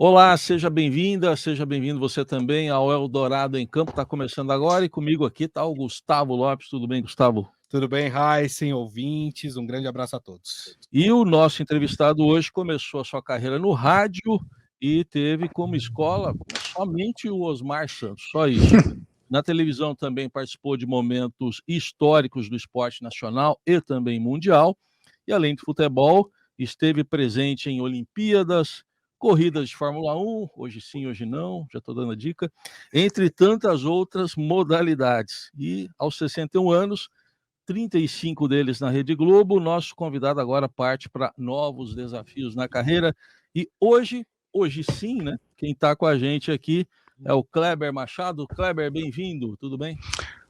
Olá, seja bem-vinda, seja bem-vindo você também ao Eldorado em Campo, está começando agora e comigo aqui está o Gustavo Lopes. Tudo bem, Gustavo? Tudo bem, Raíssen, ouvintes, um grande abraço a todos. E o nosso entrevistado hoje começou a sua carreira no rádio e teve como escola somente o Osmar Santos, só isso. Na televisão também participou de momentos históricos do esporte nacional e também mundial, e além de futebol, esteve presente em Olimpíadas, corridas de Fórmula 1, hoje sim, hoje não, já estou dando a dica, entre tantas outras modalidades. E aos 61 anos, 35 deles na Rede Globo, nosso convidado agora parte para novos desafios na carreira. E hoje sim, né? Quem está com a gente aqui é o Kleber Machado. Kleber, bem-vindo, tudo bem?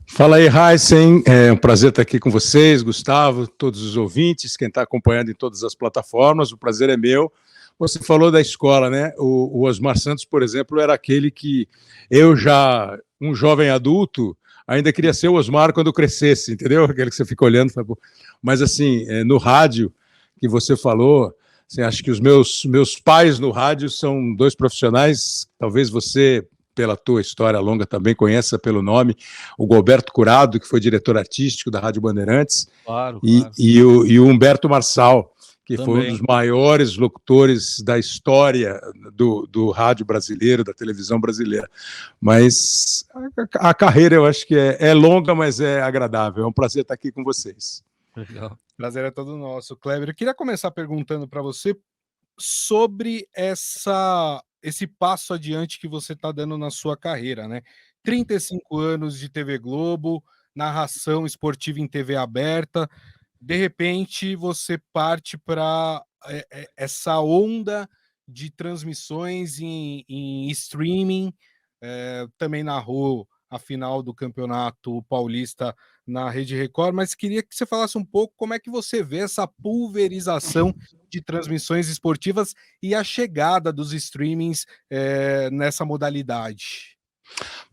Fala aí, Raíssen, é um prazer estar aqui com vocês, Gustavo, todos os ouvintes, quem está acompanhando em todas as plataformas, o prazer é meu. Você falou da escola, né? O Osmar Santos, por exemplo, era aquele que eu já, um jovem adulto, ainda queria ser o Osmar quando eu crescesse, entendeu? Aquele que você fica olhando, mas assim, no rádio que você falou, assim, acho que os meus pais no rádio são dois profissionais, talvez você, pela tua história longa, também conheça pelo nome, o Gilberto Curado, que foi diretor artístico da Rádio Bandeirantes, claro. E o Humberto Marçal, que também foi um dos maiores locutores da história do rádio brasileiro, da televisão brasileira. Mas a carreira, eu acho que é longa, mas é agradável. É um prazer estar aqui com vocês. Legal. Prazer é todo nosso, Kleber. Eu queria começar perguntando para você sobre esse passo adiante que você está dando na sua carreira, né? 35 anos de TV Globo, narração esportiva em TV aberta. De repente, você parte para essa onda de transmissões em streaming, também narrou a final do Campeonato Paulista na Rede Record, mas queria que você falasse um pouco como é que você vê essa pulverização de transmissões esportivas e a chegada dos streamings nessa modalidade.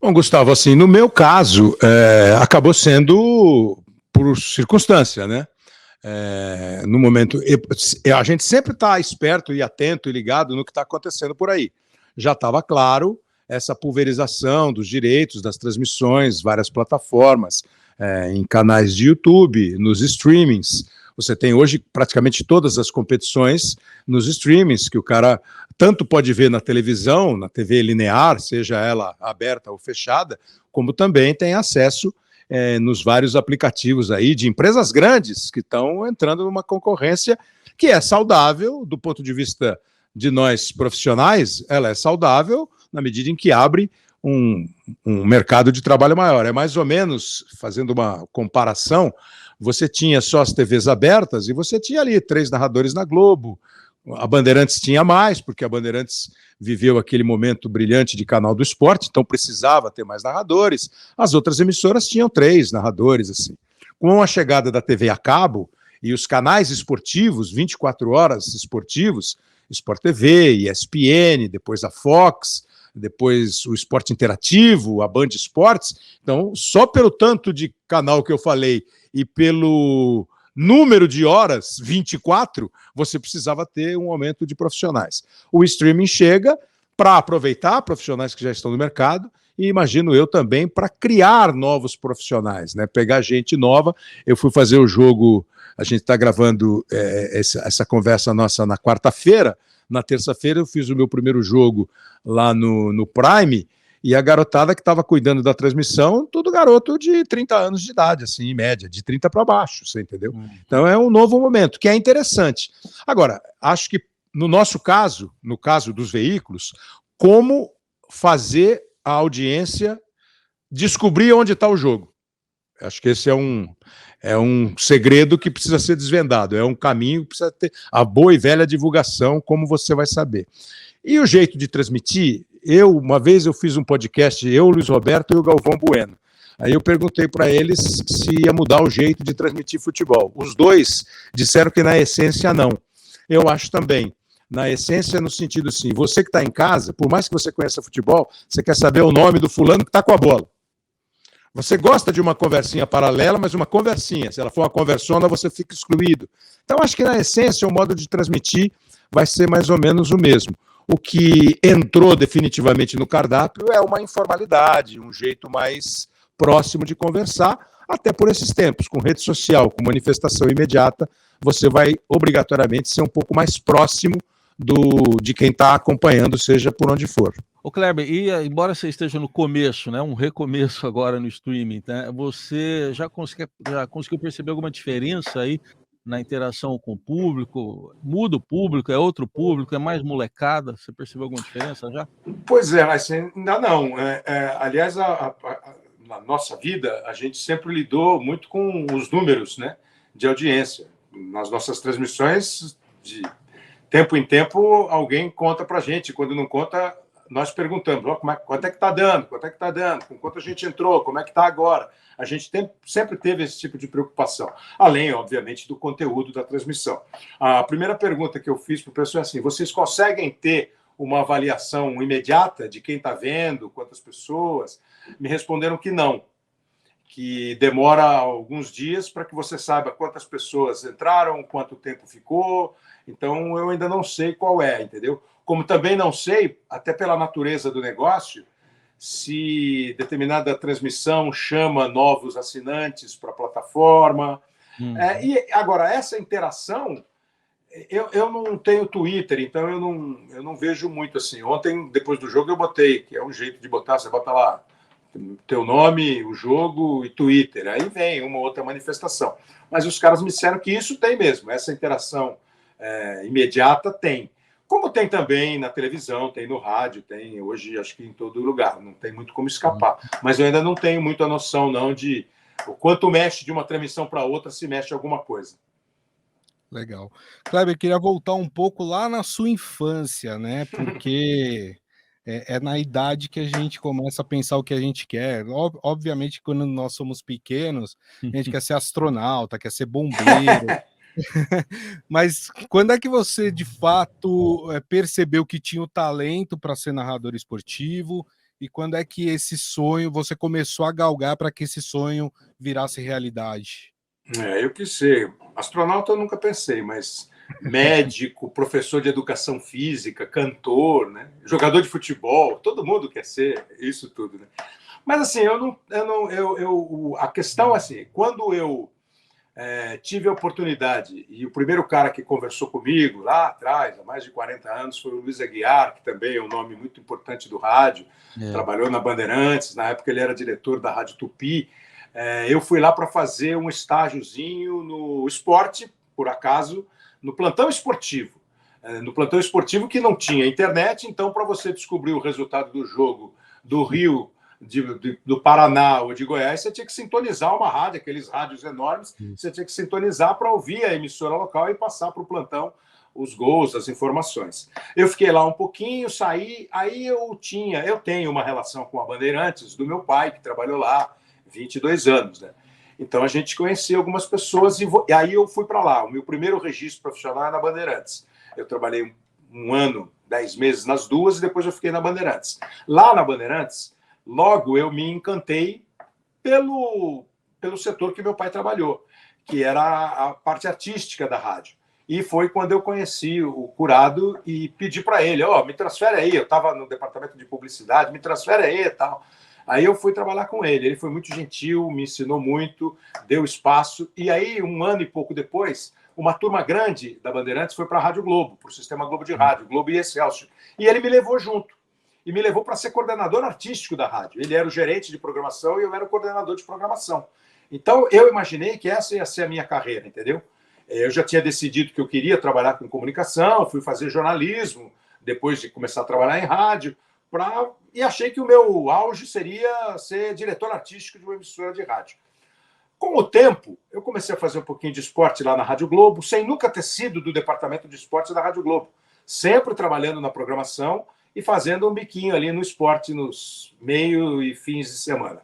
Bom, Gustavo, assim, no meu caso, acabou sendo por circunstância, né? No momento, a gente sempre está esperto e atento e ligado no que está acontecendo por aí. Já estava claro essa pulverização dos direitos, das transmissões, várias plataformas, em canais de YouTube, nos streamings. Você tem hoje praticamente todas as competições nos streamings, que o cara tanto pode ver na televisão, na TV linear, seja ela aberta ou fechada, como também tem acesso nos vários aplicativos aí de empresas grandes que estão entrando numa concorrência que é saudável do ponto de vista de nós profissionais, ela é saudável na medida em que abre um mercado de trabalho maior. É mais ou menos, fazendo uma comparação, você tinha só as TVs abertas e você tinha ali 3 narradores na Globo. A Bandeirantes tinha mais, porque a Bandeirantes viveu aquele momento brilhante de canal do esporte, então precisava ter mais narradores. As outras emissoras tinham 3 narradores, assim. Com a chegada da TV a cabo e os canais esportivos, 24 horas esportivos, Sport TV, ESPN, depois a Fox, depois o Esporte Interativo, a Band Esportes. Então, só pelo tanto de canal que eu falei e pelo número de horas, 24, você precisava ter um aumento de profissionais. O streaming chega para aproveitar profissionais que já estão no mercado e, imagino eu, também para criar novos profissionais, né? Pegar gente nova. Eu fui fazer o jogo, a gente está gravando essa conversa nossa na quarta-feira. Na terça-feira eu fiz o meu primeiro jogo lá no Prime, e a garotada que estava cuidando da transmissão, tudo garoto de 30 anos de idade, assim, em média, de 30 para baixo, você entendeu? Então é um novo momento, que é interessante. Agora, acho que no nosso caso, no caso dos veículos, como fazer a audiência descobrir onde está o jogo. Acho que esse é um segredo que precisa ser desvendado, é um caminho que precisa ter a boa e velha divulgação, como você vai saber. E o jeito de transmitir, uma vez eu fiz um podcast, eu, o Luiz Roberto e o Galvão Bueno. Aí eu perguntei para eles se ia mudar o jeito de transmitir futebol. Os dois disseram que na essência não. Eu acho também. Na essência, no sentido assim, você que está em casa, por mais que você conheça futebol, você quer saber o nome do fulano que está com a bola. Você gosta de uma conversinha paralela, mas uma conversinha. Se ela for uma conversona, você fica excluído. Então, acho que na essência, o modo de transmitir vai ser mais ou menos o mesmo. O que entrou definitivamente no cardápio é uma informalidade, um jeito mais próximo de conversar, até por esses tempos, com rede social, com manifestação imediata, você vai obrigatoriamente ser um pouco mais próximo de quem está acompanhando, seja por onde for. Ô Kleber, e embora você esteja no começo, né, um recomeço agora no streaming, né, você já conseguiu perceber alguma diferença aí na interação com o público? Muda o público, é outro público, é mais molecada? Você percebeu alguma diferença já? Pois é, mas ainda não. Aliás, na nossa vida, a gente sempre lidou muito com os números, né, de audiência. Nas nossas transmissões, de tempo em tempo, alguém conta para a gente. Quando não conta, nós perguntamos, quanto é que está dando? Quanto é que está dando? Com quanto a gente entrou? Como é que está agora? A gente sempre teve esse tipo de preocupação. Além, obviamente, do conteúdo da transmissão. A primeira pergunta que eu fiz para o pessoal é assim, vocês conseguem ter uma avaliação imediata de quem está vendo, quantas pessoas? Me responderam que não, que demora alguns dias para que você saiba quantas pessoas entraram, quanto tempo ficou. Então, eu ainda não sei qual é, entendeu? Como também não sei, até pela natureza do negócio, se determinada transmissão chama novos assinantes para a plataforma. E agora, essa interação, eu não tenho Twitter, então eu não vejo muito assim. Ontem, depois do jogo, eu botei, que é um jeito de botar, você bota lá teu nome, o jogo e Twitter. Aí vem uma outra manifestação. Mas os caras me disseram que isso tem mesmo, essa interação imediata tem. Como tem também na televisão, tem no rádio, tem hoje acho que em todo lugar, não tem muito como escapar. Mas eu ainda não tenho muita noção não de o quanto mexe de uma transmissão para outra, se mexe alguma coisa. Legal. Kleber, queria voltar um pouco lá na sua infância, né? Porque é na idade que a gente começa a pensar o que a gente quer. Obviamente, quando nós somos pequenos, a gente quer ser astronauta, quer ser bombeiro. Mas quando é que você, de fato, percebeu que tinha o talento para ser narrador esportivo? E quando é que esse sonho, você começou a galgar para que esse sonho virasse realidade? Eu quis ser astronauta, eu nunca pensei, mas médico, professor de educação física, cantor, né? Jogador de futebol, todo mundo quer ser isso tudo, né? Mas assim, a questão é assim, quando eu tive a oportunidade, e o primeiro cara que conversou comigo lá atrás, há mais de 40 anos, foi o Luiz Aguiar, que também é um nome muito importante do rádio, trabalhou na Bandeirantes, na época ele era diretor da Rádio Tupi. Eu fui lá para fazer um estágiozinho no esporte, por acaso, no plantão esportivo. No plantão esportivo que não tinha internet, então para você descobrir o resultado do jogo do Rio, do Paraná ou de Goiás, você tinha que sintonizar uma rádio, aqueles rádios enormes, você tinha que sintonizar para ouvir a emissora local e passar para o plantão os gols, as informações. Eu fiquei lá um pouquinho, saí, aí eu tenho uma relação com a Bandeirantes, do meu pai, que trabalhou lá 22 anos, né? Então a gente conhecia algumas pessoas e aí eu fui para lá. O meu primeiro registro profissional é na Bandeirantes. Eu trabalhei um ano, 10 meses nas duas e depois eu fiquei na Bandeirantes. Lá na Bandeirantes, logo eu me encantei pelo setor que meu pai trabalhou, que era a parte artística da rádio. E foi quando eu conheci o Curado e pedi para ele, me transfere aí, eu estava no departamento de publicidade, me transfere aí e tal. Aí eu fui trabalhar com ele, ele foi muito gentil, me ensinou muito, deu espaço. E aí, um ano e pouco depois, uma turma grande da Bandeirantes foi para a Rádio Globo, para o Sistema Globo de Rádio, Globo e Excelsior. E ele me levou junto. E me levou para ser coordenador artístico da rádio. Ele era o gerente de programação e eu era o coordenador de programação. Então, eu imaginei que essa ia ser a minha carreira, entendeu? Eu já tinha decidido que eu queria trabalhar com comunicação, fui fazer jornalismo, depois de começar a trabalhar em rádio, e achei que o meu auge seria ser diretor artístico de uma emissora de rádio. Com o tempo, eu comecei a fazer um pouquinho de esporte lá na Rádio Globo, sem nunca ter sido do departamento de esportes da Rádio Globo. Sempre trabalhando na programação e fazendo um biquinho ali no esporte nos meio e fins de semana.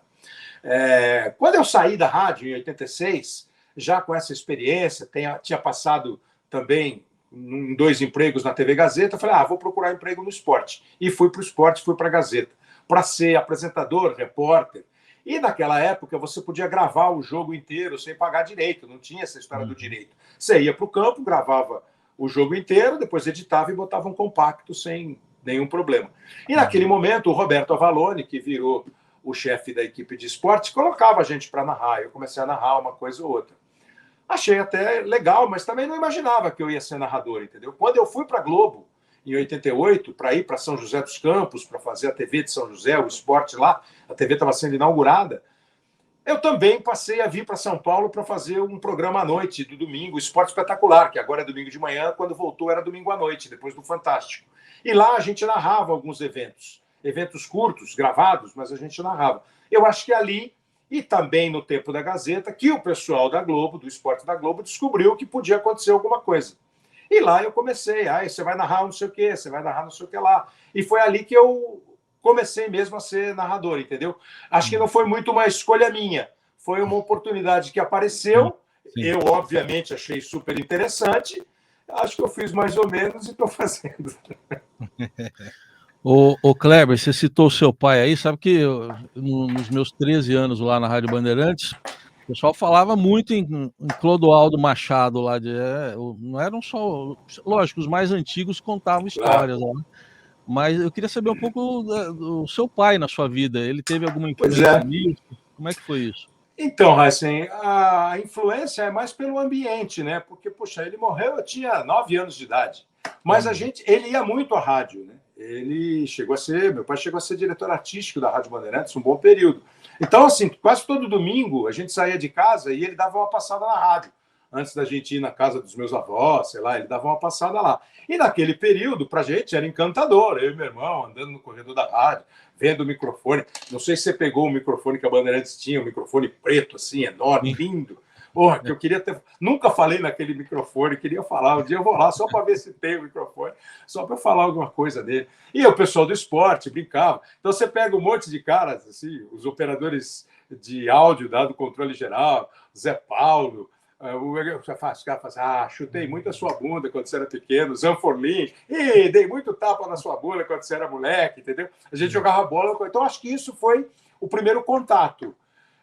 Quando eu saí da rádio em 86, já com essa experiência, tinha passado também em 2 empregos na TV Gazeta, falei, vou procurar emprego no esporte. E fui para o esporte, fui para a Gazeta, para ser apresentador, repórter. E naquela época você podia gravar o jogo inteiro sem pagar direito, não tinha essa história do direito. Você ia para o campo, gravava o jogo inteiro, depois editava e botava um compacto sem nenhum problema. E naquele momento, o Roberto Avalone, que virou o chefe da equipe de esporte, colocava a gente para narrar. Eu comecei a narrar uma coisa ou outra. Achei até legal, mas também não imaginava que eu ia ser narrador, entendeu? Quando eu fui para a Globo, em 88, para ir para São José dos Campos, para fazer a TV de São José, o esporte lá, a TV estava sendo inaugurada, eu também passei a vir para São Paulo para fazer um programa à noite, do domingo, Esporte Espetacular, que agora é domingo de manhã, quando voltou era domingo à noite, depois do Fantástico. E lá a gente narrava alguns eventos curtos, gravados, mas a gente narrava. Eu acho que ali, e também no tempo da Gazeta, que o pessoal da Globo, do Esporte da Globo, descobriu que podia acontecer alguma coisa. E lá eu comecei, você vai narrar não sei o quê, você vai narrar não sei o que lá. E foi ali que eu comecei mesmo a ser narrador, entendeu? Acho que não foi muito uma escolha minha, foi uma oportunidade que apareceu, eu obviamente achei super interessante, acho que eu fiz mais ou menos e estou fazendo. Ô Kleber, você citou o seu pai aí, sabe que nos meus 13 anos lá na Rádio Bandeirantes, o pessoal falava muito em Clodoaldo Machado lá, não eram só, lógico, os mais antigos contavam histórias lá, mas eu queria saber um pouco do seu pai na sua vida, ele teve alguma influência nisso? Como é que foi isso? Então, Raíssen, a influência é mais pelo ambiente, né? Porque, poxa, ele morreu, eu tinha 9 anos de idade, mas ele ia muito à rádio, né? Meu pai chegou a ser diretor artístico da Rádio Bandeirantes um bom período. Então, assim, quase todo domingo a gente saía de casa e ele dava uma passada na rádio. Antes da gente ir na casa dos meus avós, sei lá, ele dava uma passada lá. E naquele período, pra gente, era encantador. Eu e meu irmão andando no corredor da rádio, vendo o microfone. Não sei se você pegou o microfone que a Bandeirantes tinha, um microfone preto, assim, enorme, lindo. Porra, que eu queria ter... Nunca falei naquele microfone, queria falar. Um dia eu vou lá só para ver se tem o microfone, só para falar alguma coisa dele. E o pessoal do esporte brincava. Então você pega um monte de caras, assim, os operadores de áudio do controle geral, Zé Paulo, os caras falam, chutei muito a sua bunda quando você era pequeno, Zanforlin, dei muito tapa na sua bunda quando você era moleque, entendeu? A gente jogava bola. Então acho que isso foi o primeiro contato.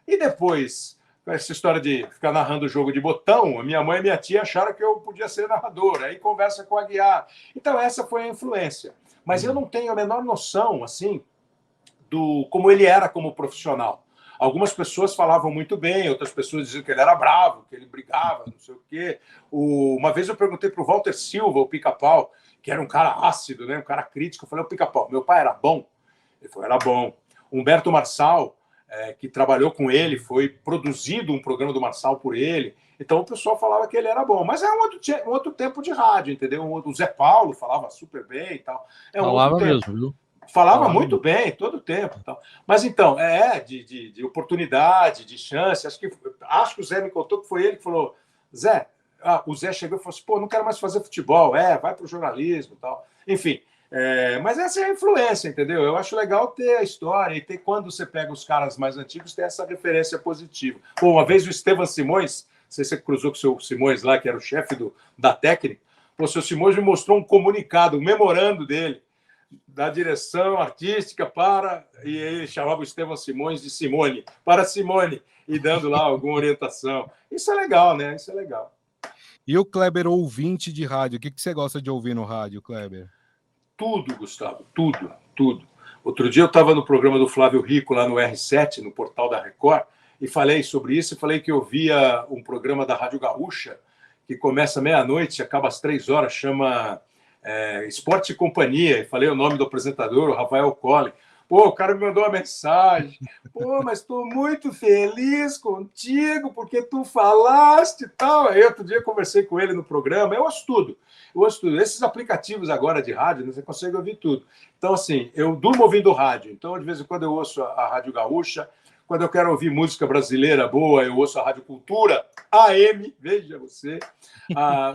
E depois... essa história de ficar narrando o jogo de botão, a minha mãe e minha tia acharam que eu podia ser narrador, aí conversa com a Aguiar. Então, essa foi a influência. Mas eu não tenho a menor noção, assim, do como ele era como profissional. Algumas pessoas falavam muito bem, outras pessoas diziam que ele era bravo, que ele brigava, não sei o quê. Uma vez eu perguntei para o Walter Silva, o Pica-Pau, que era um cara ácido, né, um cara crítico. Eu falei, o Pica-Pau, meu pai era bom? Ele falou, era bom. Humberto Marçal, que trabalhou com ele, foi produzido um programa do Marçal por ele. Então o pessoal falava que ele era bom. Mas é um outro tempo de rádio, entendeu? O Zé Paulo falava super bem e tal. Falava mesmo, viu? Falava muito bem, todo o tempo. Tal. Mas então, de oportunidade, de chance. Acho que o Zé me contou que foi ele que falou, Zé, o Zé chegou e falou assim, não quero mais fazer futebol, vai para o jornalismo e tal. Enfim, mas essa é a influência, entendeu? Eu acho legal ter a história e ter, quando você pega os caras mais antigos, ter essa referência positiva. Pô, uma vez o Estevam Simões, não sei se você cruzou com o seu Simões lá, que era o chefe da técnica, o seu Simões me mostrou um comunicado, um memorando dele, da direção artística e ele chamava o Estevam Simões de Simone, para Simone, e dando lá alguma orientação. Isso é legal, né? Isso é legal. E o Kleber, ouvinte de rádio, o que você gosta de ouvir no rádio, Kleber? Tudo, Gustavo, tudo. Outro dia eu estava no programa do Flávio Rico, lá no R7, no portal da Record, e falei sobre isso, e falei que eu via um programa da Rádio Gaúcha, que começa meia-noite, acaba às 3 horas, chama Esporte e Companhia, e falei o nome do apresentador, o Rafael Colli. Pô, o cara me mandou uma mensagem. Pô, mas estou muito feliz contigo, porque tu falaste e tal. Aí outro dia eu conversei com ele no programa. Eu ouço tudo. Esses aplicativos agora de rádio, você consegue ouvir tudo. Então, assim, eu durmo ouvindo rádio. Então, de vez em quando eu ouço a Rádio Gaúcha. Quando eu quero ouvir música brasileira boa, eu ouço a Rádio Cultura, AM, veja você.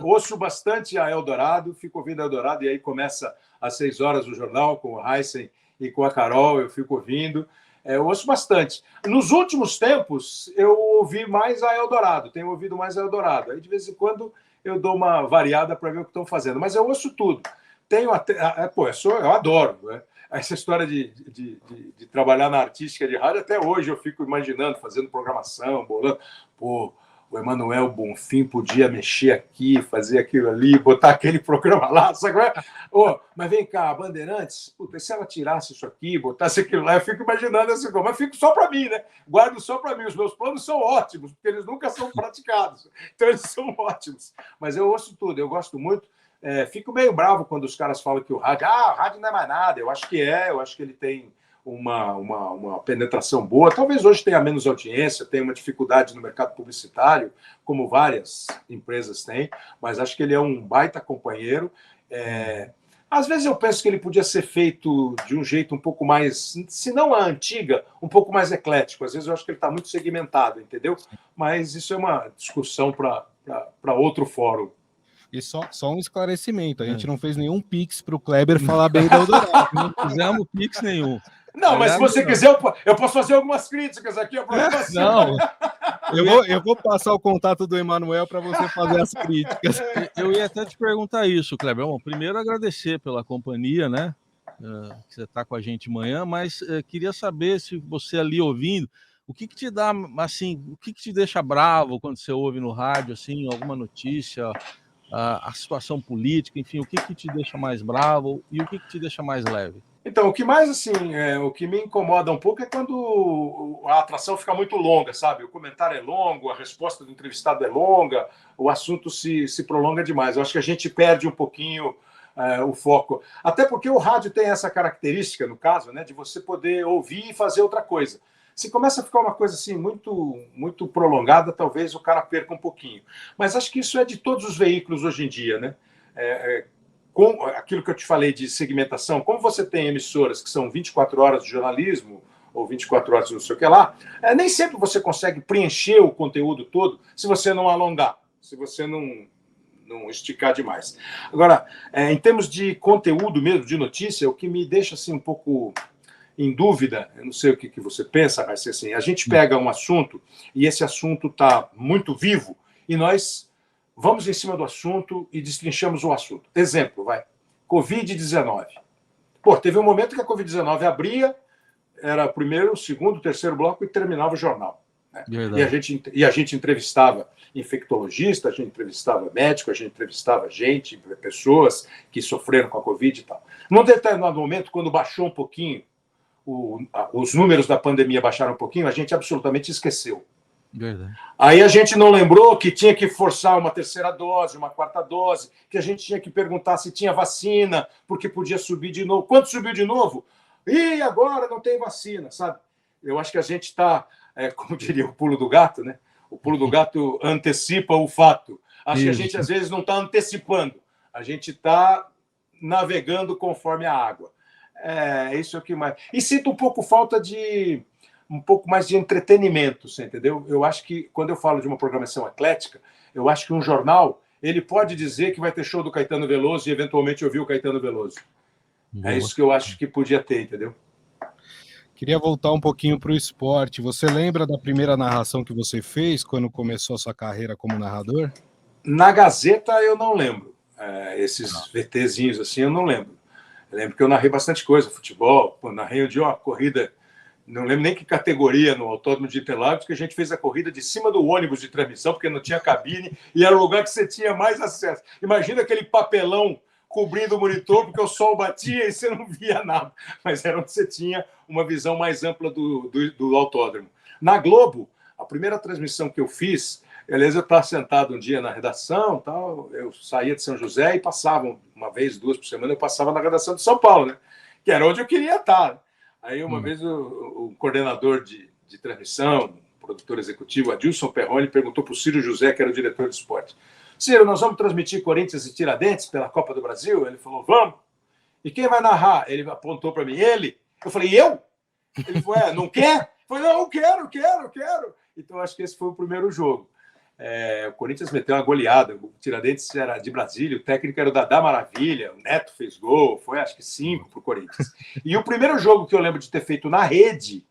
Ouço bastante a Eldorado, fico ouvindo a Eldorado, e aí começa às 6 horas o jornal com o Heisen e com a Carol, eu fico ouvindo. Eu ouço bastante. Nos últimos tempos, eu ouvi mais a Eldorado, tenho ouvido mais a Eldorado. Aí, de vez em quando, eu dou uma variada para ver o que estão fazendo. Mas eu ouço tudo. Tenho até... eu adoro, né? Essa história de trabalhar na artística de rádio, até hoje eu fico imaginando, fazendo programação, bolando. Pô, o Emanuel Bonfim podia mexer aqui, fazer aquilo ali, botar aquele programa lá, sabe? Mas vem cá, a Bandeirantes, puta, se ela tirasse isso aqui, botasse aquilo lá, eu fico imaginando assim, mas fico só para mim, né? Guardo só para mim. Os meus planos são ótimos, porque eles nunca são praticados. Então, eles são ótimos. Mas eu ouço tudo, eu gosto muito. Fico meio bravo quando os caras falam que o rádio não é mais nada. Eu acho que eu acho que ele tem uma penetração boa. Talvez hoje tenha menos audiência, tenha uma dificuldade no mercado publicitário, como várias empresas têm, mas acho que ele é um baita companheiro. Às vezes eu penso que ele podia ser feito de um jeito um pouco mais, se não a antiga, um pouco mais eclético. Às vezes eu acho que ele está muito segmentado, entendeu? Mas isso é uma discussão para outro fórum. E só um esclarecimento, a gente não fez nenhum pix para o Kleber falar bem da Eldorado. Não fizemos pix nenhum. Não, mas se você quiser, eu posso fazer algumas críticas aqui. Não, eu vou passar o contato do Emanuel para você fazer as críticas. Eu ia até te perguntar isso, Kleber. Bom, primeiro agradecer pela companhia, né? Que você está com a gente amanhã, mas queria saber se você ali ouvindo, o que te dá, assim, o que te deixa bravo quando você ouve no rádio, assim, alguma notícia, a situação política, enfim, o que te deixa mais bravo e o que te deixa mais leve? Então, o que mais, assim, o que me incomoda um pouco é quando a atração fica muito longa, sabe? O comentário é longo, a resposta do entrevistado é longa, o assunto se prolonga demais. Eu acho que a gente perde um pouquinho o foco. Até porque o rádio tem essa característica, no caso, né, de você poder ouvir e fazer outra coisa. Se começa a ficar uma coisa assim muito, muito prolongada, talvez o cara perca um pouquinho. Mas acho que isso é de todos os veículos hoje em dia, né? Com aquilo que eu te falei de segmentação, como você tem emissoras que são 24 horas de jornalismo ou 24 horas de não sei o que lá, nem sempre você consegue preencher o conteúdo todo se você não alongar, se você não esticar demais. Agora, em termos de conteúdo mesmo, de notícia, o que me deixa assim um pouco em dúvida, eu não sei o que você pensa, mas assim, a gente pega um assunto e esse assunto está muito vivo e nós vamos em cima do assunto e destrinchamos o assunto. Exemplo, Covid-19. Teve um momento que a Covid-19 abria, era o primeiro, o segundo, o terceiro bloco e terminava o jornal. Né? E a gente entrevistava infectologista, a gente entrevistava médico, a gente entrevistava pessoas que sofreram com a Covid e tal. Num determinado momento, quando baixou um pouquinho, os números da pandemia baixaram um pouquinho, a gente absolutamente esqueceu. Verdade. Aí a gente não lembrou que tinha que forçar uma terceira dose, uma quarta dose, que a gente tinha que perguntar se tinha vacina, porque podia subir de novo. Quando subiu de novo? E agora não tem vacina, sabe? Eu acho que a gente está, como diria o pulo do gato, né? O pulo do gato antecipa o fato. Acho que a gente, às vezes, não está antecipando. A gente está navegando conforme a água. Isso é o que mais... E sinto um pouco falta de... um pouco mais de entretenimento, você entendeu? Eu acho que, quando eu falo de uma programação eclética, eu acho que um jornal, ele pode dizer que vai ter show do Caetano Veloso e, eventualmente, ouvir o Caetano Veloso. Boa. É isso que eu acho que podia ter, entendeu? Queria voltar um pouquinho para o esporte. Você lembra da primeira narração que você fez quando começou a sua carreira como narrador? Na Gazeta, eu não lembro. Esses VTzinhos assim, eu não lembro. Eu lembro que eu narrei bastante coisa, futebol, narrei de uma corrida... Não lembro nem que categoria no Autódromo de Interlagos, que a gente fez a corrida de cima do ônibus de transmissão, porque não tinha cabine e era o lugar que você tinha mais acesso. Imagina aquele papelão cobrindo o monitor, porque o sol batia e você não via nada. Mas era onde você tinha uma visão mais ampla do autódromo. Na Globo, a primeira transmissão que eu fiz, aliás, eu estava sentado um dia na redação, tal, eu saía de São José e passava, uma vez, duas por semana, eu passava na redação de São Paulo, né? Que era onde eu queria estar. Aí, uma vez, o coordenador de transmissão, o produtor executivo, Adilson Perrone, perguntou para o Ciro José, que era o diretor de esporte: Ciro, nós vamos transmitir Corinthians e Tiradentes pela Copa do Brasil? Ele falou: vamos. E quem vai narrar? Ele apontou para mim: ele. Eu falei: eu? Ele falou: não quer? Eu falei: não, quero. Então, acho que esse foi o primeiro jogo. O Corinthians meteu uma goleada, o Tiradentes era de Brasília, o técnico era o Dadá Maravilha, o Neto fez gol, foi acho que 5 para o Corinthians. E o primeiro jogo que eu lembro de ter feito na rede,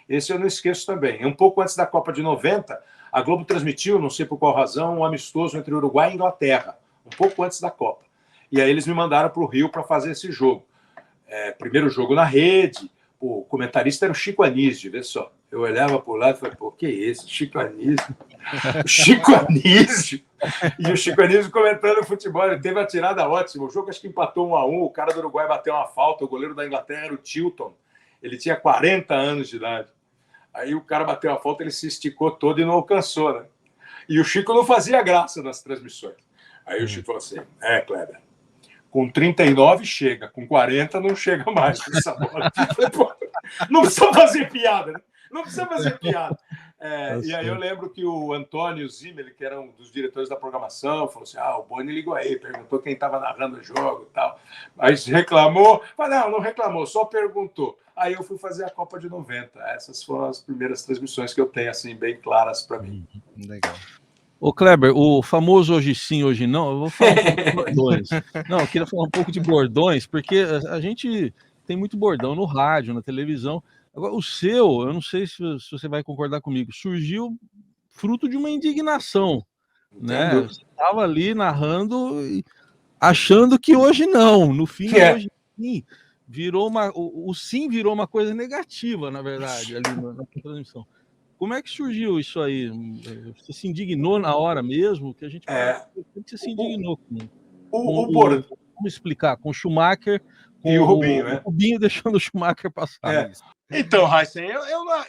esse eu não esqueço também, um pouco antes da Copa de 90, a Globo transmitiu, não sei por qual razão, um amistoso entre Uruguai e Inglaterra, um pouco antes da Copa. E aí eles me mandaram para o Rio para fazer esse jogo. Primeiro jogo na rede, o comentarista era o Chico Anísio, vê só. Eu olhava por lá e falei: pô, que é esse? Chico Anísio. O Chico Anísio. E o Chico Anísio comentando o futebol. Ele teve a tirada ótima. O jogo acho que empatou 1-1. O cara do Uruguai bateu uma falta. O goleiro da Inglaterra era o Tilton. Ele tinha 40 anos de idade. Aí o cara bateu a falta, ele se esticou todo e não alcançou, né? E o Chico não fazia graça nas transmissões. Aí o Chico falou assim, Kleber, com 39 chega, com 40 não chega mais essa bola. Não precisa fazer piada, né? Não precisa fazer piada. E aí eu lembro que o Antônio Zimmer, que era um dos diretores da programação, falou assim, o Boni ligou aí, perguntou quem estava narrando o jogo e tal. Aí se reclamou, mas não reclamou, só perguntou. Aí eu fui fazer a Copa de 90. Essas foram as primeiras transmissões que eu tenho, assim, bem claras para mim. Legal. Ô, Kleber, o famoso hoje sim, hoje não, eu vou falar um pouco de bordões. Não, eu queria falar um pouco de bordões, porque a gente tem muito bordão no rádio, na televisão. Agora, o seu, eu não sei se você vai concordar comigo, surgiu fruto de uma indignação, né? Você estava ali narrando, achando que hoje não. No fim, hoje sim. O sim virou uma coisa negativa, na verdade, ali na transmissão. Como é que surgiu isso aí? Você se indignou na hora mesmo? Que a gente você se indignou Vamos explicar, com o Schumacher e o Rubinho, né? O Rubinho deixando o Schumacher passar. Então, Heisen,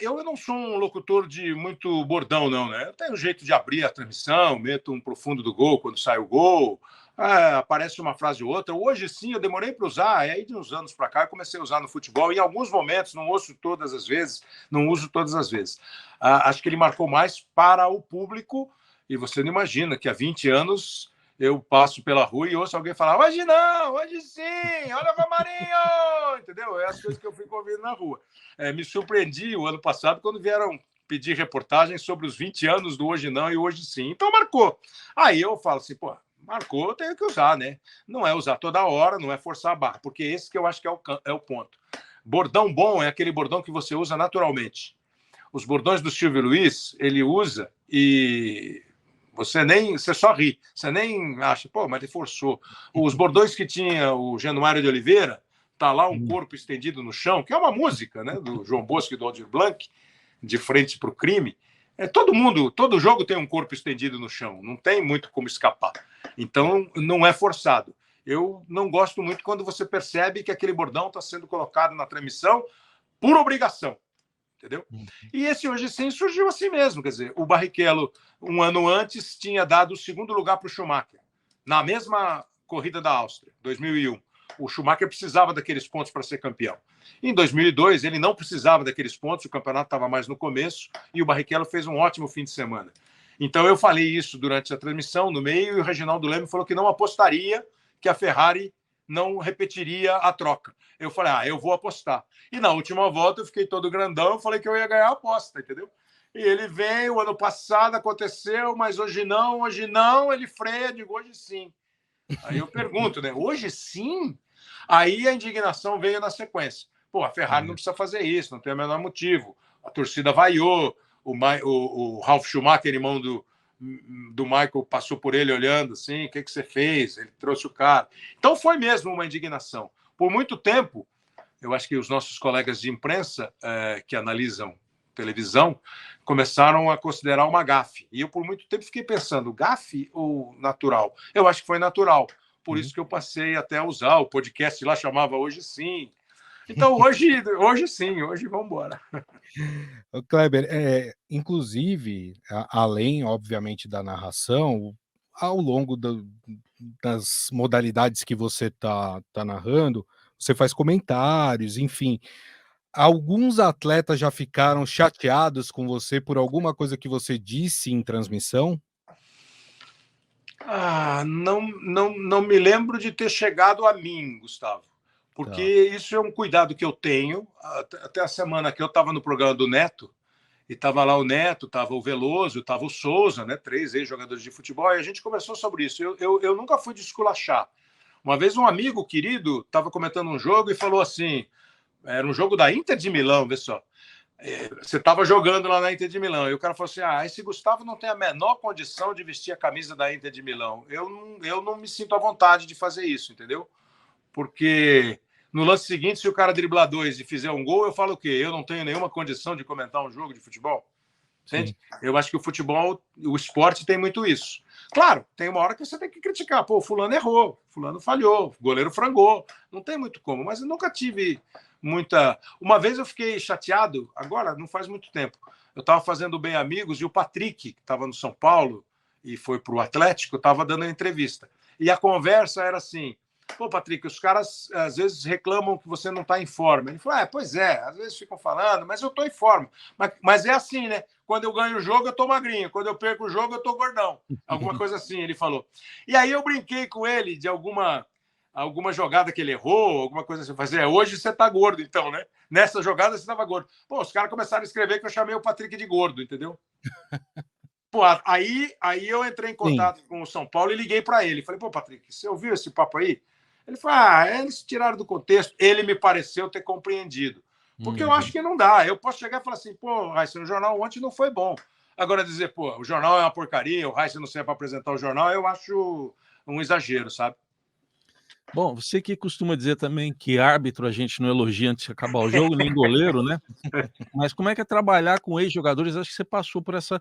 eu não sou um locutor de muito bordão, não, né? Eu tenho um jeito de abrir a transmissão, meto um profundo do gol quando sai o gol, aparece uma frase ou outra. Hoje sim, eu demorei para usar, aí de uns anos para cá eu comecei a usar no futebol. Em alguns momentos, não uso todas as vezes. Acho que ele marcou mais para o público, e você não imagina que há 20 anos eu passo pela rua e ouço alguém falar, hoje não, hoje sim, olha o Romarinho, entendeu? É as coisas que eu fico ouvindo na rua. Me surpreendi o ano passado quando vieram pedir reportagens sobre os 20 anos do hoje não e hoje sim. Então marcou. Aí eu falo assim, marcou, eu tenho que usar, né? Não é usar toda hora, não é forçar a barra, porque esse que eu acho que é o ponto. Bordão bom é aquele bordão que você usa naturalmente. Os bordões do Silvio Luiz, ele usa e você só ri, você nem acha, mas ele forçou. Os bordões que tinha o Januário de Oliveira, tá lá um corpo estendido no chão, que é uma música, né, do João Bosco e do Aldir Blanc, de frente para o crime. Todo jogo tem um corpo estendido no chão, não tem muito como escapar. Então, não é forçado. Eu não gosto muito quando você percebe que aquele bordão está sendo colocado na transmissão por obrigação. Entendeu? E esse hoje sim surgiu assim mesmo, quer dizer, o Barrichello, um ano antes, tinha dado o segundo lugar para o Schumacher, na mesma corrida da Áustria, 2001. O Schumacher precisava daqueles pontos para ser campeão. Em 2002, ele não precisava daqueles pontos, o campeonato estava mais no começo, e o Barrichello fez um ótimo fim de semana. Então eu falei isso durante a transmissão, no meio, e o Reginaldo Leme falou que não apostaria que a Ferrari não repetiria a troca. Eu falei, eu vou apostar. E na última volta eu fiquei todo grandão, eu falei que eu ia ganhar a aposta, entendeu? E ele veio, ano passado aconteceu, mas hoje não, ele freia, digo, hoje sim. Aí eu pergunto, né? Hoje sim? Aí a indignação veio na sequência. A Ferrari não precisa fazer isso, não tem o menor motivo. A torcida vaiou, o Ralf Schumacher, irmão do Michael, passou por ele olhando assim, o que você fez? Ele trouxe o cara. Então foi mesmo uma indignação. Por muito tempo, eu acho que os nossos colegas de imprensa que analisam televisão começaram a considerar uma gafe. E eu por muito tempo fiquei pensando, gafe ou natural? Eu acho que foi natural. Por isso que eu passei até a usar. O podcast lá chamava Hoje Sim. Então, hoje sim, hoje vamos embora. Kleber, inclusive, além, obviamente, da narração, ao longo das modalidades que você está narrando, você faz comentários, enfim. Alguns atletas já ficaram chateados com você por alguma coisa que você disse em transmissão? Não me lembro de ter chegado a mim, Gustavo. Porque isso é um cuidado que eu tenho. Até a semana que eu estava no programa do Neto, e estava lá o Neto, estava o Veloso, estava o Souza, né, 3 ex-jogadores de futebol, e a gente conversou sobre isso. Eu nunca fui de esculachar. Uma vez um amigo querido estava comentando um jogo e falou assim, era um jogo da Inter de Milão, vê só. Você estava jogando lá na Inter de Milão, e o cara falou assim, esse Gustavo não tem a menor condição de vestir a camisa da Inter de Milão. Eu não me sinto à vontade de fazer isso, entendeu? Porque no lance seguinte, se o cara driblar 2 e fizer um gol, eu falo o quê? Eu não tenho nenhuma condição de comentar um jogo de futebol? Entende? Eu acho que o futebol, o esporte tem muito isso. Claro, tem uma hora que você tem que criticar. Pô, fulano errou, fulano falhou, o goleiro frangou. Não tem muito como, mas eu nunca tive muita... Uma vez eu fiquei chateado, agora, não faz muito tempo. Eu estava fazendo Bem Amigos e o Patrick, que estava no São Paulo e foi para o Atlético, estava dando uma entrevista. E a conversa era assim: pô, Patrick, os caras às vezes reclamam que você não está em forma. Ele falou: pois é, às vezes ficam falando, mas eu estou em forma. Mas é assim, né? Quando eu ganho o jogo, eu estou magrinho. Quando eu perco o jogo, eu estou gordão. Alguma coisa assim, ele falou. E aí eu brinquei com ele de alguma jogada que ele errou, alguma coisa assim. Fazer, hoje você está gordo, então, né? Nessa jogada você estava gordo. Pô, os caras começaram a escrever que eu chamei o Patrick de gordo, entendeu? Pô, aí eu entrei em contato com o São Paulo e liguei para ele. Falei: pô, Patrick, você ouviu esse papo aí? Ele falou: eles tiraram do contexto. Ele me pareceu ter compreendido. Porque eu acho que não dá. Eu posso chegar e falar assim: pô, Raíssa, o jornal ontem não foi bom. Agora dizer, pô, o jornal é uma porcaria, o Raíssa não serve para apresentar o jornal, eu acho um exagero, sabe? Bom, você que costuma dizer também que árbitro a gente não elogia antes de acabar o jogo, nem goleiro, né? Mas como é que é trabalhar com ex-jogadores? Acho que você passou por essa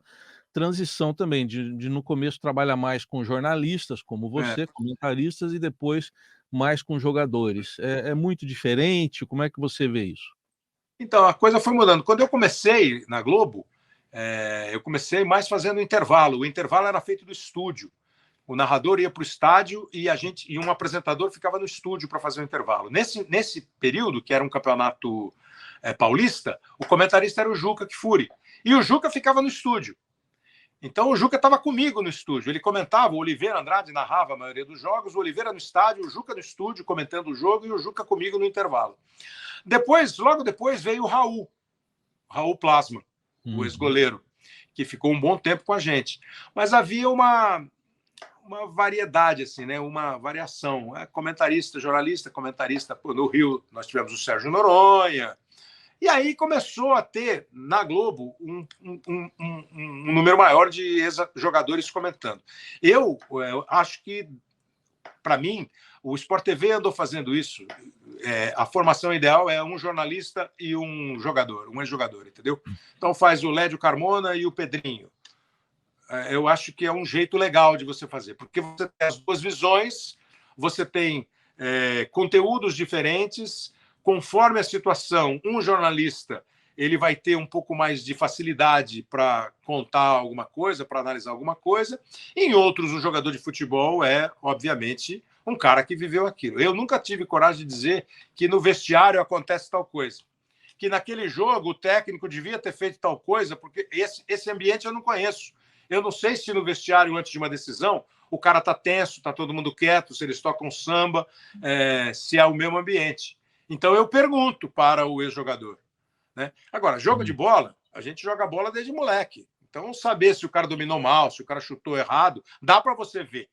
transição também, de no começo trabalhar mais com jornalistas, como você, comentaristas, e depois mais com jogadores. É muito diferente? Como é que você vê isso? Então, a coisa foi mudando. Quando eu comecei na Globo, eu comecei mais fazendo intervalo. O intervalo era feito do estúdio. O narrador ia para o estádio e um apresentador ficava no estúdio para fazer o intervalo. Nesse período, que era um campeonato paulista, o comentarista era o Juca Kfouri. E o Juca ficava no estúdio. Então o Juca estava comigo no estúdio. Ele comentava, o Oliveira Andrade narrava a maioria dos jogos, o Oliveira no estádio, o Juca no estúdio comentando o jogo e o Juca comigo no intervalo. Logo depois veio o Raul Plasma, o ex-goleiro, que ficou um bom tempo com a gente. Mas havia uma variedade, assim, né? Uma variação. Comentarista, jornalista, comentarista. No Rio, nós tivemos o Sérgio Noronha. E aí começou a ter, na Globo, um número maior de jogadores comentando. Eu acho que, para mim, o Sport TV andou fazendo isso. A formação ideal é um jornalista e um jogador, um ex-jogador, entendeu? Então faz o Lédio Carmona e o Pedrinho. Eu acho que é um jeito legal de você fazer, porque você tem as duas visões, você tem conteúdos diferentes, conforme a situação. Um jornalista ele vai ter um pouco mais de facilidade para contar alguma coisa, para analisar alguma coisa. Em outros, o jogador de futebol é, obviamente, um cara que viveu aquilo. Eu nunca tive coragem de dizer que no vestiário acontece tal coisa, que naquele jogo o técnico devia ter feito tal coisa, porque esse ambiente eu não conheço. Eu não sei se no vestiário, antes de uma decisão, o cara está tenso, está todo mundo quieto, se eles tocam samba, se é o mesmo ambiente. Então, eu pergunto para o ex-jogador. Né? Agora, jogo de bola, a gente joga bola desde moleque. Então, saber se o cara dominou mal, se o cara chutou errado, dá para você ver.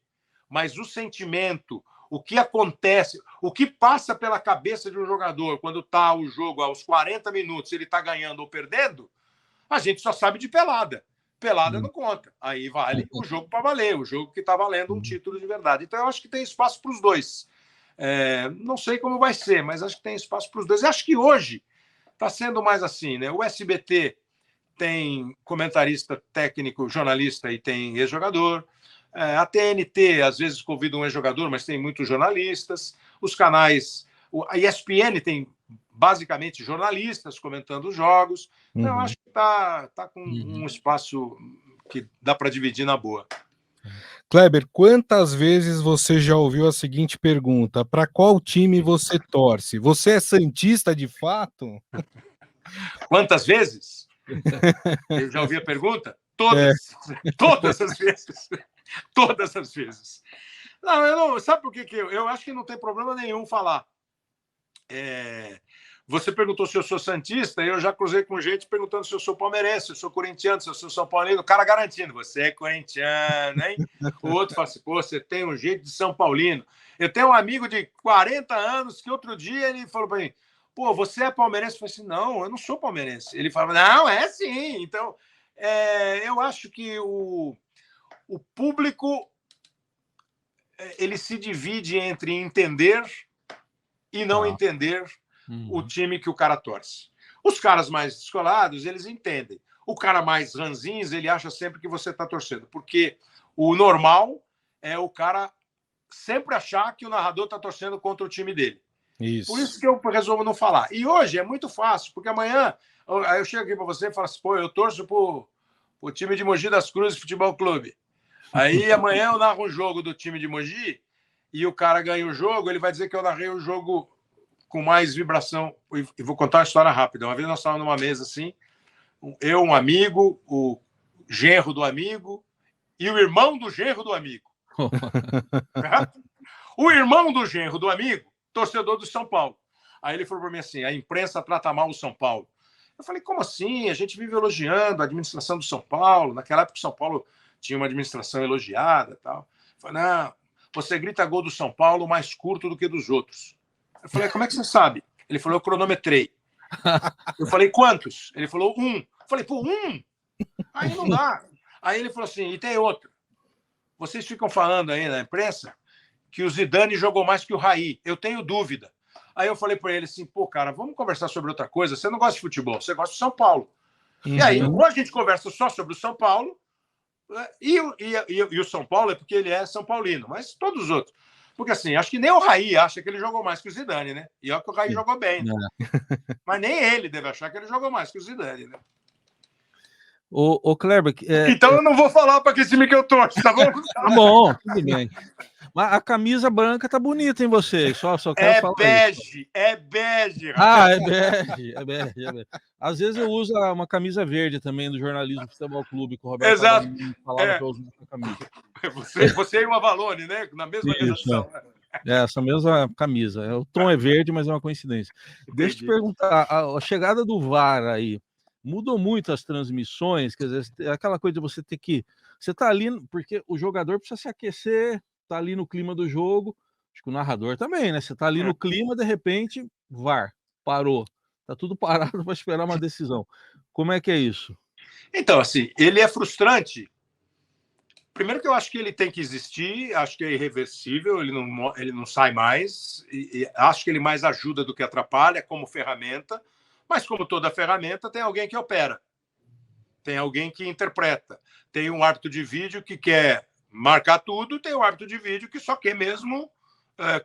Mas o sentimento, o que acontece, o que passa pela cabeça de um jogador quando está o jogo aos 40 minutos, ele está ganhando ou perdendo, a gente só sabe de pelada. Pelada não conta. Aí vale o jogo para valer, o jogo que está valendo um título de verdade. Então, eu acho que tem espaço para os dois. Não sei como vai ser, mas acho que tem espaço para os dois. Acho que hoje está sendo mais assim, né? O SBT tem comentarista técnico, jornalista e tem ex-jogador. A TNT, às vezes, convida um ex-jogador, mas tem muitos jornalistas. Os canais... A ESPN tem basicamente jornalistas comentando os jogos. Então, acho que está com um espaço que dá para dividir na boa. Kleber, quantas vezes você já ouviu a seguinte pergunta: para qual time você torce? Você é santista de fato? Quantas vezes? Eu já ouvi a pergunta? Todas. Todas as vezes. Todas as vezes. Não, eu não. Sabe por que eu acho que não tem problema nenhum falar? Você perguntou se eu sou santista, e eu já cruzei com gente perguntando se eu sou palmeirense, se eu sou corintiano, se eu sou São Paulino. O cara garantindo, você é corintiano, hein? O outro fala assim, pô, você tem um jeito de São Paulino. Eu tenho um amigo de 40 anos que outro dia ele falou para mim, pô, você é palmeirense? Eu falei assim, não, eu não sou palmeirense. Ele falava, não, é sim. Então, eu acho que o público ele se divide entre entender e não entender o time que o cara torce. Os caras mais descolados, eles entendem. O cara mais ranzinhos, ele acha sempre que você está torcendo, porque o normal é o cara sempre achar que o narrador está torcendo contra o time dele. Isso. Por isso que eu resolvo não falar. E hoje é muito fácil, porque amanhã eu chego aqui para você e falo assim, pô, eu torço pro time de Mogi das Cruzes Futebol Clube. Aí amanhã eu narro um jogo do time de Mogi e o cara ganha o jogo, ele vai dizer que eu narrei o jogo com mais vibração. E vou contar uma história rápida. Uma vez nós estávamos numa mesa assim, eu, um amigo, o genro do amigo e o irmão do genro do amigo. O irmão do genro do amigo, torcedor do São Paulo. Aí ele falou para mim assim, a imprensa trata mal o São Paulo. Eu falei, como assim? A gente vive elogiando a administração do São Paulo. Naquela época o São Paulo tinha uma administração elogiada e tal. Eu falei, não, você grita gol do São Paulo mais curto do que dos outros. Eu falei, como é que você sabe? Ele falou, eu cronometrei. Eu falei, quantos? Ele falou, 1. Eu falei, pô, 1? Aí não dá. Aí ele falou assim, e tem outra. Vocês ficam falando aí na imprensa que o Zidane jogou mais que o Raí. Eu tenho dúvida. Aí eu falei para ele assim, pô, cara, vamos conversar sobre outra coisa. Você não gosta de futebol, você gosta de São Paulo. E aí, ou a gente conversa só sobre o São Paulo, e o São Paulo é porque ele é São Paulino, mas todos os outros. Porque assim, acho que nem o Raí acha que ele jogou mais que o Zidane, né? E olha que o Raí jogou bem, né? Mas nem ele deve achar que ele jogou mais que o Zidane, né? Ô Kleber... Então eu não vou falar para que time que eu torço, tá bom? Tá bom, tudo bem. Mas a camisa branca tá bonita em você, só quero falar bege, isso. É bege. Ah, é bege. Às vezes eu uso uma camisa verde também do Jornalismo Futebol Clube, que o Roberto Exato. falava para eu usar essa camisa. Você e o Avalone, né? Na mesma geração. Essa mesma camisa. O tom é verde, mas é uma coincidência. Deixa eu te perguntar, a chegada do VAR aí, mudou muito as transmissões? Quer dizer, aquela coisa de você ter que... Você tá ali, porque o jogador precisa se aquecer, tá ali no clima do jogo, acho que o narrador também, né? Você tá ali no clima, de repente, VAR, parou. Tá tudo parado para esperar uma decisão. Como é que é isso? Então, assim, ele é frustrante. Primeiro que eu acho que ele tem que existir, acho que é irreversível, ele não sai mais, e acho que ele mais ajuda do que atrapalha como ferramenta, mas como toda ferramenta, tem alguém que opera, tem alguém que interpreta, tem um árbitro de vídeo que quer marcar tudo, tem um árbitro de vídeo que só quer mesmo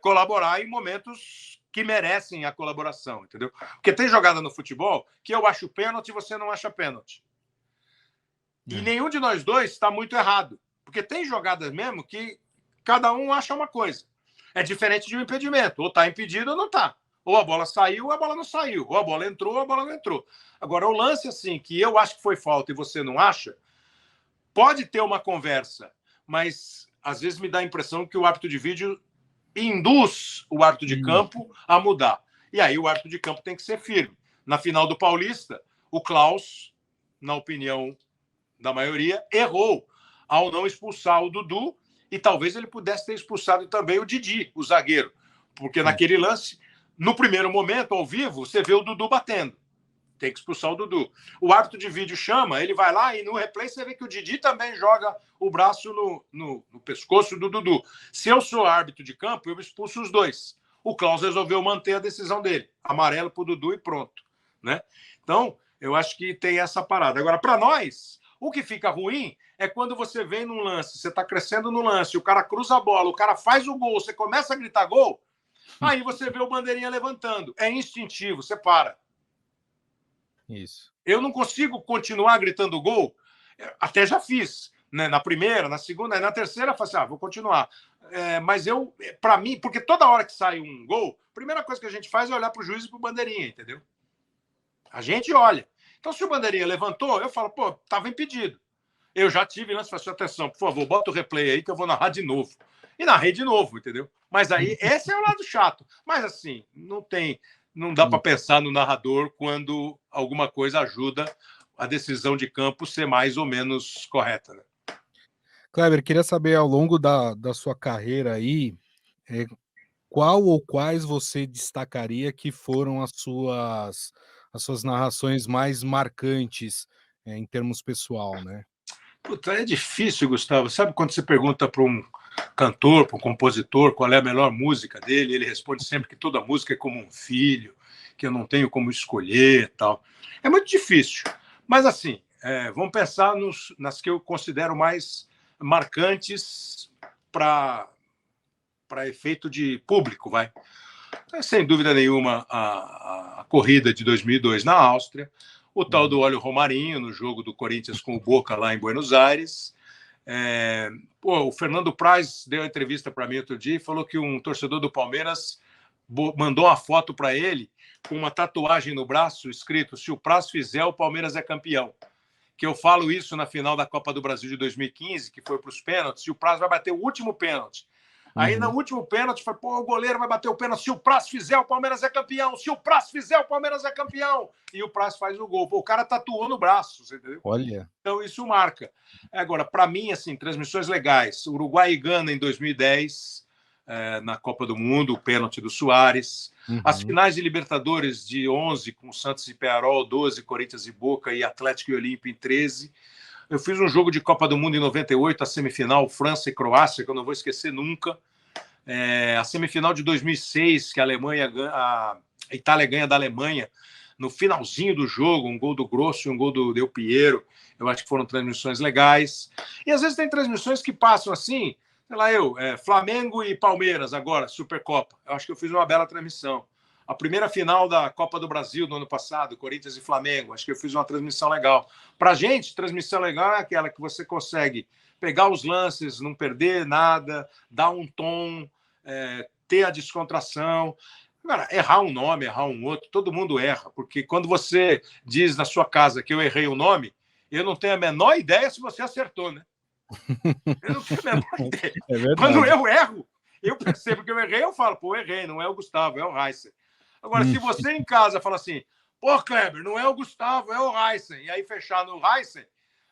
colaborar em momentos que merecem a colaboração, entendeu? Porque tem jogada no futebol que eu acho pênalti e você não acha pênalti. E nenhum de nós dois está muito errado. Porque tem jogadas mesmo que cada um acha uma coisa. É diferente de um impedimento. Ou está impedido ou não está. Ou a bola saiu ou a bola não saiu. Ou a bola entrou ou a bola não entrou. Agora, o lance assim, que eu acho que foi falta e você não acha, pode ter uma conversa, mas às vezes me dá a impressão que o árbitro de vídeo induz o árbitro de campo a mudar. E aí o árbitro de campo tem que ser firme. Na final do Paulista, o Klaus, na opinião da maioria, errou ao não expulsar o Dudu, e talvez ele pudesse ter expulsado também o Didi, o zagueiro, porque naquele lance, no primeiro momento, ao vivo, você vê o Dudu batendo, tem que expulsar o Dudu. O árbitro de vídeo chama, ele vai lá e no replay você vê que o Didi também joga o braço no pescoço do Dudu. Se eu sou árbitro de campo, eu expulso os dois. O Klaus resolveu manter a decisão dele, amarelo para o Dudu e pronto, né? Então, eu acho que tem essa parada. Agora, para nós, o que fica ruim é quando você vem num lance, você está crescendo no lance, o cara cruza a bola, o cara faz o gol, você começa a gritar gol, aí você vê o bandeirinha levantando. É instintivo, você para. Isso. Eu não consigo continuar gritando gol, até já fiz, né? Na primeira, na segunda, na terceira, eu falei assim, vou continuar. Mas para mim, porque toda hora que sai um gol, a primeira coisa que a gente faz é olhar para o juiz e para o bandeirinha, entendeu? A gente olha. Então, se o bandeirinha levantou, eu falo, pô, estava impedido. Eu já tive lance, falei assim, atenção, por favor, bota o replay aí que eu vou narrar de novo. E narrei de novo, entendeu? Mas aí, esse é o lado chato. Mas assim, não dá para pensar no narrador quando alguma coisa ajuda a decisão de campo ser mais ou menos correta, né? Kleber, queria saber, ao longo da sua carreira aí, qual ou quais você destacaria que foram as suas narrações mais marcantes em termos pessoal, né? Puta, é difícil, Gustavo. Sabe quando você pergunta para um cantor, para um compositor, qual é a melhor música dele, ele responde sempre que toda música é como um filho, que eu não tenho como escolher e tal. É muito difícil. Mas, assim, Vamos pensar nas que eu considero mais marcantes para efeito de público, vai. Sem dúvida nenhuma, a corrida de 2002 na Áustria, o tal do Óleo Romarinho, no jogo do Corinthians com o Boca lá em Buenos Aires. O Fernando Praz deu uma entrevista para mim outro dia e falou que um torcedor do Palmeiras mandou uma foto para ele com uma tatuagem no braço escrito: se o Praz fizer, o Palmeiras é campeão. Que eu falo isso na final da Copa do Brasil de 2015, que foi para os pênaltis, e o Praz vai bater o último pênalti. Aí, no último pênalti, foi, o goleiro vai bater o pênalti. Se o Praz fizer, o Palmeiras é campeão. Se o Praz fizer, o Palmeiras é campeão. E o Praz faz o gol. O cara tatuou no braço, você entendeu? Olha. Então, isso marca. Agora, para mim, assim, transmissões legais. Uruguai e Gana em 2010, na Copa do Mundo, o pênalti do Suárez. As finais de Libertadores de 11, com Santos e Pearol, 12, Corinthians e Boca, e Atlético e Olímpia em 13. Eu fiz um jogo de Copa do Mundo em 98, a semifinal, França e Croácia, que eu não vou esquecer nunca. A semifinal de 2006, que a Itália ganha da Alemanha, no finalzinho do jogo, um gol do Grosso e um gol do Del Piero. Eu acho que foram transmissões legais. E às vezes tem transmissões que passam assim, sei lá, Flamengo e Palmeiras agora, Supercopa. Eu acho que eu fiz uma bela transmissão. A primeira final da Copa do Brasil do ano passado, Corinthians e Flamengo, acho que eu fiz uma transmissão legal. Pra gente, transmissão legal é aquela que você consegue pegar os lances, não perder nada, dar um tom, ter a descontração. Agora, errar um nome, errar um outro, todo mundo erra, porque quando você diz na sua casa que eu errei o nome, eu não tenho a menor ideia se você acertou, né? Eu não tenho a menor ideia. Quando eu erro, eu percebo que eu errei, eu falo, pô, errei, não é o Gustavo, é o Heisen. Agora, se você em casa fala assim, pô, Kleber, não é o Gustavo, é o Heisen, e aí fechar no Heisen,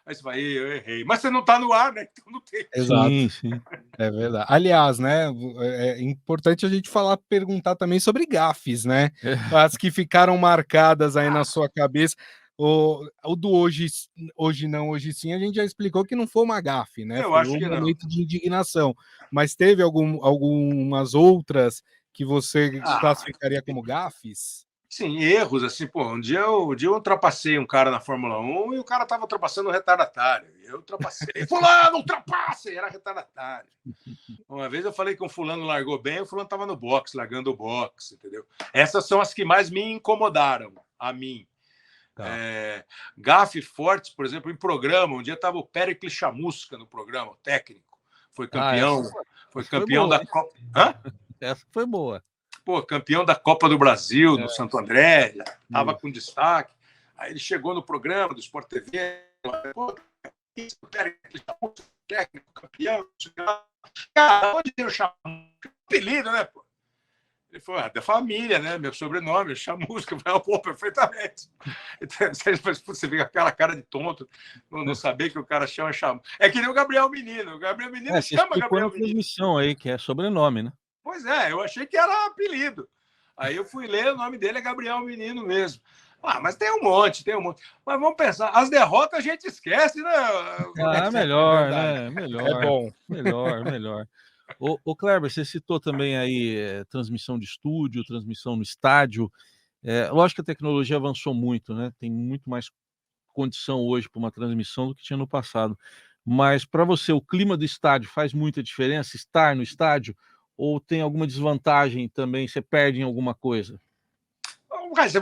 aí você vai, eu errei. Mas você não está no ar, né? Então não tem. Exato. Sim. É verdade. Aliás, né, é importante a gente perguntar também sobre gafes, né? As que ficaram marcadas aí na sua cabeça. O do hoje não, hoje sim, a gente já explicou que não foi uma gafe, né? Eu foi acho que um momento de indignação. Mas teve algumas outras que você classificaria como gafes? Sim, erros, assim, pô, um dia eu ultrapassei um cara na Fórmula 1 e o cara tava ultrapassando um retardatário. Eu ultrapassei. Fulano, ultrapasse! Era retardatário. Uma vez eu falei que um fulano largou bem, o fulano tava no boxe, largando o boxe, entendeu? Essas são as que mais me incomodaram, a mim. Tá. Gafe fortes, por exemplo, em programa. Um dia tava o Péricles Chamusca no programa, o técnico. Foi campeão, foi campeão da Copa. Hã? Essa foi boa. Pô, campeão da Copa do Brasil, no Santo André, estava com destaque. Aí ele chegou no programa do Sport TV, pô, técnico, campeão, cara, onde tem o Chamusca? Apelido, né, pô? Ele falou, da família, né? Meu sobrenome, Chamusca. Eu falei, pô, perfeitamente. Então, você vê aquela cara de tonto, não saber que o cara chama Chamusca. É que nem o Gabriel Menino. O Gabriel Menino chama Gabriel Menino. Transmissão aí, que é sobrenome, né? Pois é, eu achei que era apelido. Aí eu fui ler, o nome dele é Gabriel Menino mesmo. Mas tem um monte. Mas vamos pensar, as derrotas a gente esquece, né? Melhor, né? Melhor. É bom. Melhor. Ô Kleber, você citou também aí transmissão de estúdio, transmissão no estádio. Lógico que a tecnologia avançou muito, né? Tem muito mais condição hoje para uma transmissão do que tinha no passado. Mas para você, o clima do estádio faz muita diferença? Estar no estádio? Ou tem alguma desvantagem também? Você perde em alguma coisa?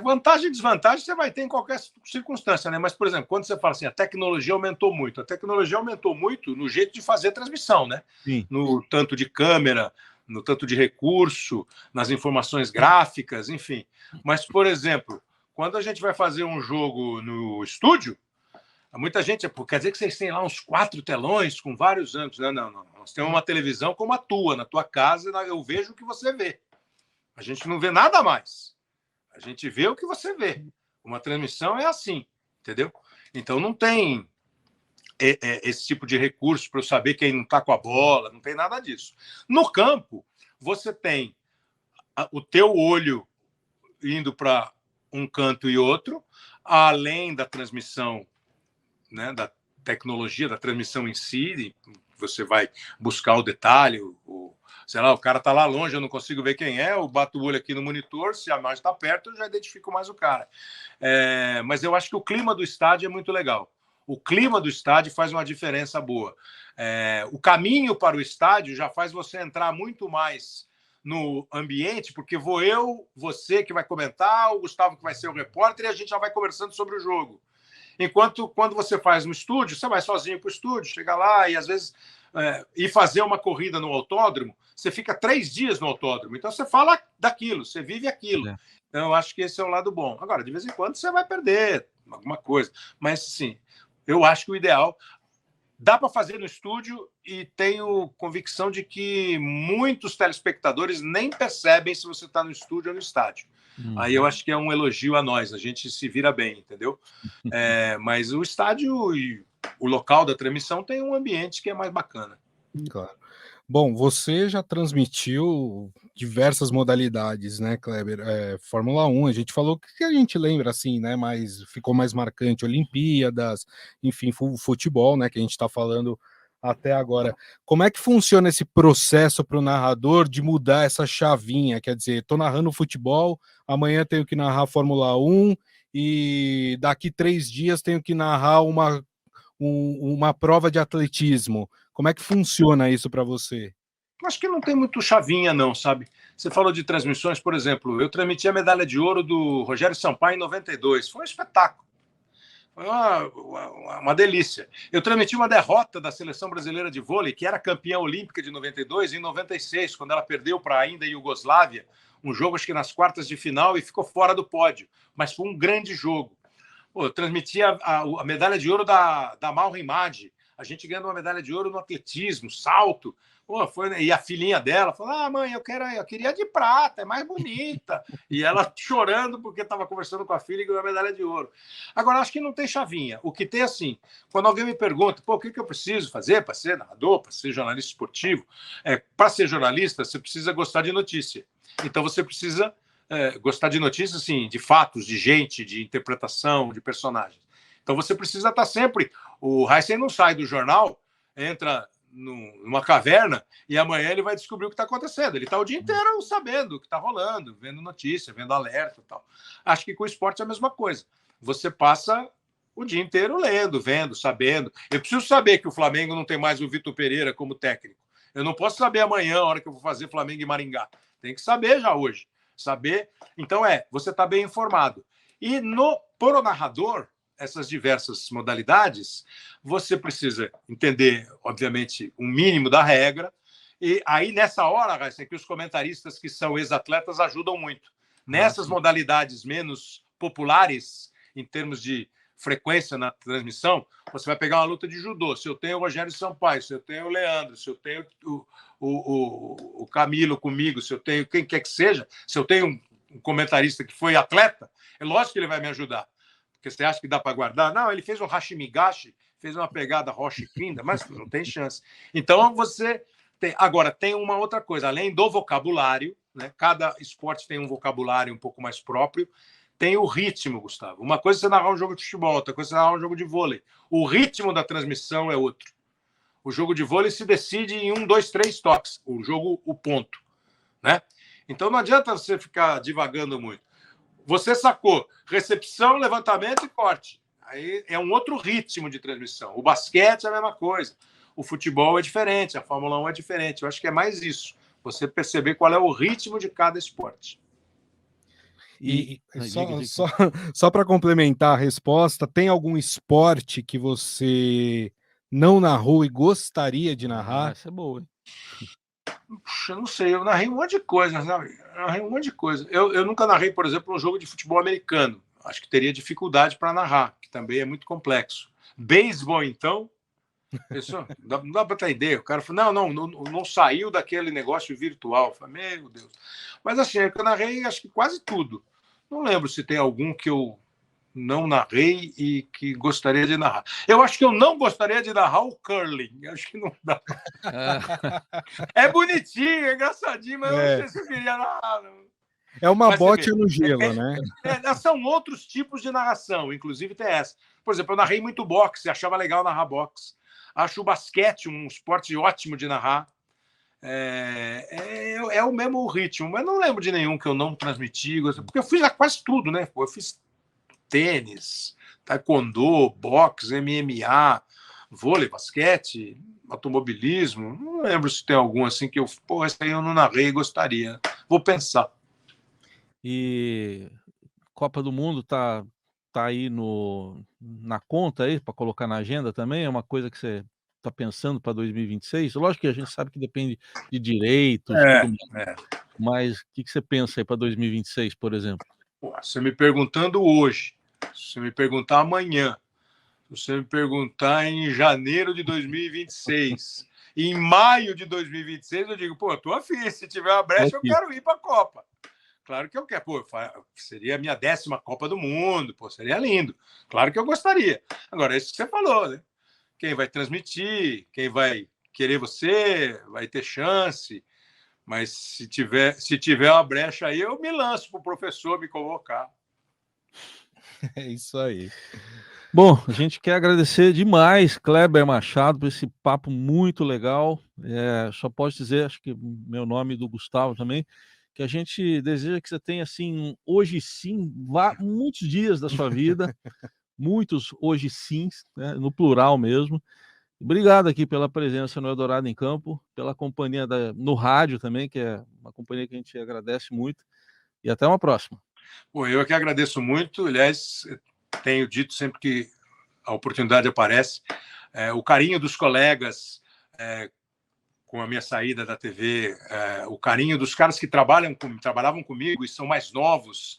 Vantagem e desvantagem você vai ter em qualquer circunstância, né? Mas, por exemplo, quando você fala assim, a tecnologia aumentou muito. A tecnologia aumentou muito no jeito de fazer a transmissão, né? Sim. No tanto de câmera, no tanto de recurso, nas informações gráficas, enfim. Mas, por exemplo, quando a gente vai fazer um jogo no estúdio, muita gente, quer dizer que vocês têm lá uns 4 telões com vários ângulos. Não. Nós temos uma televisão como a tua, na tua casa, eu vejo o que você vê. A gente não vê nada mais. A gente vê o que você vê. Uma transmissão é assim, entendeu? Então não tem esse tipo de recurso para eu saber quem não está com a bola, não tem nada disso. No campo, você tem o teu olho indo para um canto e outro, além da transmissão, né, da tecnologia, da transmissão em si, você vai buscar o detalhe, sei lá, o cara tá lá longe, eu não consigo ver quem é, eu bato o olho aqui no monitor, se a imagem está perto, eu já identifico mais o cara. Mas eu acho que o clima do estádio é muito legal. O clima do estádio faz uma diferença boa. O caminho para o estádio já faz você entrar muito mais no ambiente, porque vou eu, você que vai comentar, o Gustavo que vai ser o repórter, e a gente já vai conversando sobre o jogo. Enquanto quando você faz no estúdio, você vai sozinho para o estúdio, chega lá e às vezes ir fazer uma corrida no autódromo, você fica 3 dias no autódromo. Então você fala daquilo, você vive aquilo. Então eu acho que esse é o lado bom. Agora, de vez em quando você vai perder alguma coisa. Mas, sim, eu acho que o ideal dá para fazer no estúdio e tenho convicção de que muitos telespectadores nem percebem se você está no estúdio ou no estádio. Aí eu acho que é um elogio a nós, a gente se vira bem, entendeu? Mas o estádio e o local da transmissão tem um ambiente que é mais bacana. Claro. Bom, você já transmitiu diversas modalidades, né, Kleber? Fórmula 1, a gente falou que a gente lembra, assim, né, mas ficou mais marcante, Olimpíadas, enfim, futebol, né, que a gente está falando até agora. Como é que funciona esse processo para o narrador de mudar essa chavinha? Quer dizer, estou narrando futebol, amanhã tenho que narrar Fórmula 1 e daqui 3 dias tenho que narrar uma prova de atletismo. Como é que funciona isso para você? Acho que não tem muito chavinha, não, sabe? Você falou de transmissões, por exemplo, eu transmiti a medalha de ouro do Rogério Sampaio em 92. Foi um espetáculo. Foi uma delícia. Eu transmiti uma derrota da seleção brasileira de vôlei, que era campeã olímpica de 92, em 96, quando ela perdeu para ainda a Iugoslávia, um jogo, acho que nas quartas de final, e ficou fora do pódio. Mas foi um grande jogo. Eu transmiti a medalha de ouro da Mal Rimadi. A gente ganhando uma medalha de ouro no atletismo, salto. E a filhinha dela falou: mãe, eu queria de prata, é mais bonita. E ela chorando porque estava conversando com a filha e ganhou a medalha de ouro. Agora, acho que não tem chavinha. O que tem, assim, quando alguém me pergunta, o que eu preciso fazer para ser narrador, para ser jornalista esportivo? Para ser jornalista, você precisa gostar de notícia. Então, você precisa gostar de notícias, assim, de fatos, de gente, de interpretação, de personagens. Então, você precisa estar sempre... O Heisen não sai do jornal, entra numa caverna e amanhã ele vai descobrir o que está acontecendo. Ele está o dia inteiro sabendo o que está rolando, vendo notícia, vendo alerta e tal. Acho que com o esporte é a mesma coisa. Você passa o dia inteiro lendo, vendo, sabendo. Eu preciso saber que o Flamengo não tem mais o Vitor Pereira como técnico. Eu não posso saber amanhã, a hora que eu vou fazer Flamengo e Maringá. Tem que saber já hoje. Saber. Então, você está bem informado. E pro narrador, essas diversas modalidades, você precisa entender, obviamente, um mínimo da regra, e aí, nessa hora, é que os comentaristas que são ex-atletas ajudam muito. Nessas modalidades menos populares, em termos de frequência na transmissão, você vai pegar uma luta de judô. Se eu tenho o Rogério Sampaio, se eu tenho o Leandro, se eu tenho o Camilo comigo, se eu tenho quem quer que seja, se eu tenho um comentarista que foi atleta, é lógico que ele vai me ajudar. Porque você acha que dá para guardar? Não, ele fez um Hashimigashi, fez uma pegada Roshi-Kinda, mas não tem chance. Então, você tem... Agora, tem uma outra coisa. Além do vocabulário, né? Cada esporte tem um vocabulário um pouco mais próprio, tem o ritmo, Gustavo. Uma coisa é você narrar um jogo de futebol, outra coisa é você narrar um jogo de vôlei. O ritmo da transmissão é outro. O jogo de vôlei se decide em 1, 2, 3 toques. O ponto. Né? Então, não adianta você ficar divagando muito. Você sacou recepção, levantamento e corte. Aí é um outro ritmo de transmissão. O basquete é a mesma coisa. O futebol é diferente, a Fórmula 1 é diferente. Eu acho que é mais isso. Você perceber qual é o ritmo de cada esporte. E só para complementar a resposta, tem algum esporte que você não narrou e gostaria de narrar? Essa é boa, hein? Puxa, não sei, eu narrei um monte de coisa. Eu nunca narrei, por exemplo, um jogo de futebol americano. Acho que teria dificuldade para narrar, que também é muito complexo. Beisebol, então, não dá para ter ideia. O cara falou, não saiu daquele negócio virtual. Eu falei, meu Deus. Mas assim, eu narrei acho que quase tudo. Não lembro se tem algum que eu não narrei e que gostaria de narrar. Eu acho que eu não gostaria de narrar o curling. Acho que não dá. É bonitinho, é engraçadinho, mas eu não sei se eu queria narrar. Não. É uma bote no gelo, né? São outros tipos de narração, inclusive tem essa. Por exemplo, eu narrei muito boxe, achava legal narrar boxe. Acho o basquete um esporte ótimo de narrar. É o mesmo ritmo, mas não lembro de nenhum que eu não transmiti, porque eu fiz quase tudo, né? Eu fiz tênis, taekwondo, boxe, MMA, vôlei, basquete, automobilismo. Não lembro se tem algum assim que esse aí eu não narrei e gostaria. Vou pensar. E Copa do Mundo tá aí na conta aí para colocar na agenda também? É uma coisa que você está pensando para 2026? Lógico que a gente sabe que depende de direitos, tudo mais. Mas o que você pensa aí para 2026, por exemplo? Você me perguntando hoje, se você me perguntar amanhã, se você me perguntar em janeiro de 2026, em maio de 2026, eu digo, eu tô afim, se tiver uma brecha, eu quero ir para a Copa. Claro que eu quero, seria a minha 10ª Copa do Mundo, seria lindo. Claro que eu gostaria. Agora, isso que você falou, né? Quem vai transmitir, quem vai querer você, vai ter chance. Mas se tiver uma brecha aí, eu me lanço para o professor me convocar. É isso aí. Bom, a gente quer agradecer demais, Kleber Machado, por esse papo muito legal. Só posso dizer, acho que meu nome e do Gustavo também, que a gente deseja que você tenha, assim, hoje sim, muitos dias da sua vida, muitos hoje sims, né, no plural mesmo. Obrigado aqui pela presença no Eldorado em Campo, pela companhia no rádio também, que é uma companhia que a gente agradece muito. E até uma próxima. Eu que agradeço muito. Aliás, tenho dito sempre que a oportunidade aparece, o carinho dos colegas com a minha saída da TV, o carinho dos caras que trabalhavam comigo e são mais novos,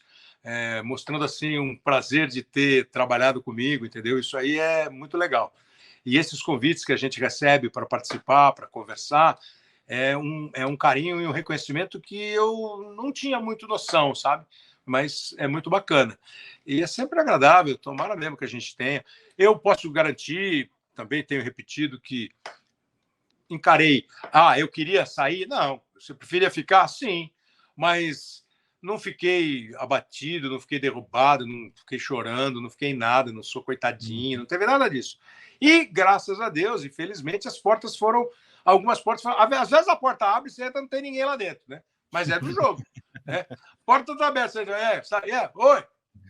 mostrando assim um prazer de ter trabalhado comigo, entendeu? Isso aí é muito legal. E esses convites que a gente recebe para participar, para conversar, é um carinho e um reconhecimento que eu não tinha muito noção, sabe? Mas é muito bacana. E é sempre agradável, tomara mesmo que a gente tenha. Eu posso garantir, também tenho repetido, que encarei, eu queria sair? Não. Você preferia ficar? Sim. Mas não fiquei abatido, não fiquei derrubado, não fiquei chorando, não fiquei nada, não sou coitadinho, não teve nada disso. E, graças a Deus, infelizmente, algumas portas foram, às vezes a porta abre e você entra, não tem ninguém lá dentro, né? Mas é do jogo. Né? Porta está aberta, você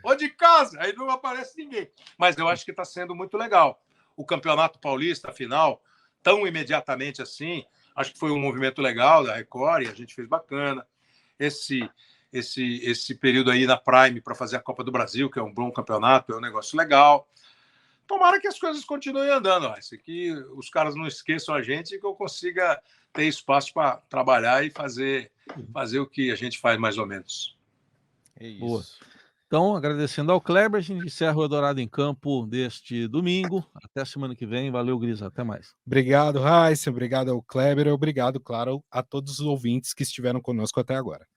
ou de casa, aí não aparece ninguém. Mas eu acho que está sendo muito legal. O Campeonato Paulista, afinal, tão imediatamente assim, acho que foi um movimento legal da Record e a gente fez bacana. Esse período aí na Prime para fazer a Copa do Brasil, que é um bom campeonato, é um negócio legal. Tomara que as coisas continuem andando, que os caras não esqueçam a gente e que eu consiga ter espaço para trabalhar e fazer o que a gente faz mais ou menos. É isso. Boa. Então, agradecendo ao Kleber, a gente encerra o Eldorado em Campo deste domingo. Até semana que vem. Valeu, Grisa. Até mais. Obrigado, Raíssa. Obrigado ao Kleber. Obrigado, claro, a todos os ouvintes que estiveram conosco até agora.